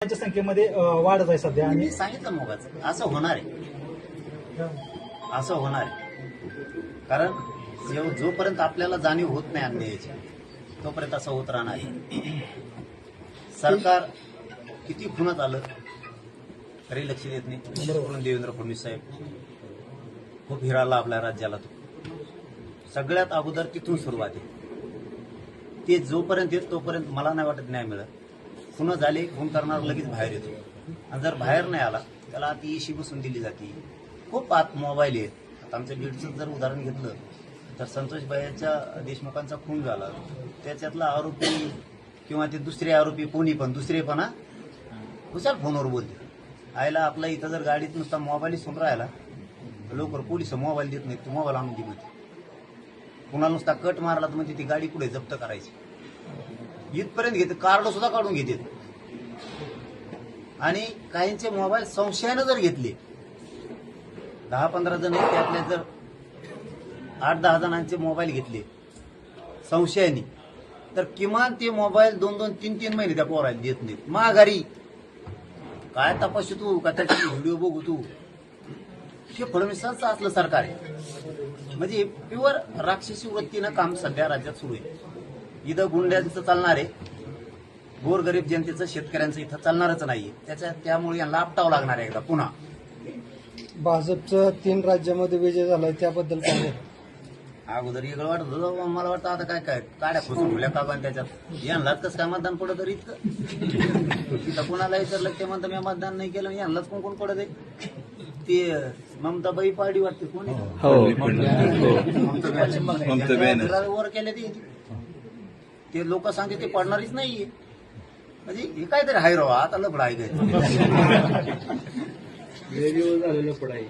च्या संख्येमध्ये वाढत आहे सध्या. मी सांगितलं मोगाचं असं होणार आहे कारण जोपर्यंत आपल्याला जाणीव होत नाही अन्यायाची तोपर्यंत असं होत राहणार आहे. सरकार किती खुणत आलं तरी लक्ष देत नाही. म्हणून देवेंद्र फडणवीस साहेब खूप हिराला आपल्या राज्याला तो सगळ्यात अगोदर तिथून सुरुवात आहे. ते जोपर्यंत येत तोपर्यंत मला नाही वाटत न्याय मिळत. खुन झाले खून करणार लगेच बाहेर येतो आणि जर बाहेर नाही आला त्याला ती इशी बसून दिली जाते. खूप आत मोबाईल आहेत. आता आमच्या बीडचं जर उदाहरण घेतलं तर संतोषबाईच्या देशमुखांचा खून झाला त्याच्यातला आरोपी किंवा ते दुसरे आरोपी कोणी पण दुसरेपणा हुशार फोनवर बोलते. आयला आपला इथं जर गाडीत नुसता मोबाईल सुन राहिला लवकर पोलिस मोबाईल देत नाही. तू मोबाईल आणून दे म्हणते. कुणाला नुसता कट मारला तर म्हणजे ती गाडी पुढे जप्त करायची इथपर्यंत घेते. कार्ड सुद्धा काढून घेते. आणि काहींचे मोबाईल संशयानं जर घेतले 10-15 जण त्यातले जर 8-10 जणांचे मोबाईल घेतले संशयाने तर किमान ते मोबाईल 2-2, 3-3 महिने त्या पोराला देत नाहीत. माघारी काय तपासू तू का त्याची व्हिडिओ बघू तू. हे फडणवीसांचं असलं सरकार आहे. म्हणजे प्युअर राक्षसी वृत्तीनं काम सध्या राज्यात सुरू आहे. इथं गुंड्यांचं चालणार आहे. गोरगरीब जनतेचं शेतकऱ्यांचं इथं चालणारच नाहीये. त्यामुळे यांना आपटावं लागणार आहे एकदा पुन्हा. भाजपचं 3 राज्यामध्ये विजय झालाय त्याबद्दल काय बोलता? अगोदर वेगळं वाटत होतं. मला वाटतं आता काय काड्या खोसून ठेवल्या का पण त्याच्यात यांनाच कसं काय मतदान पडत तर इतकं. तिथं कुणाला विचारलं ते म्हणतं मी मतदान नाही केलं यांनाच कोण पडत आहे. ते ममताबाई पाडी वाटते कोणी वर केले ते लोक सांगते ते पडणारच नाहीये. म्हणजे हे काहीतरी हाय राव आता लपड आहे काय झालेलं पडाई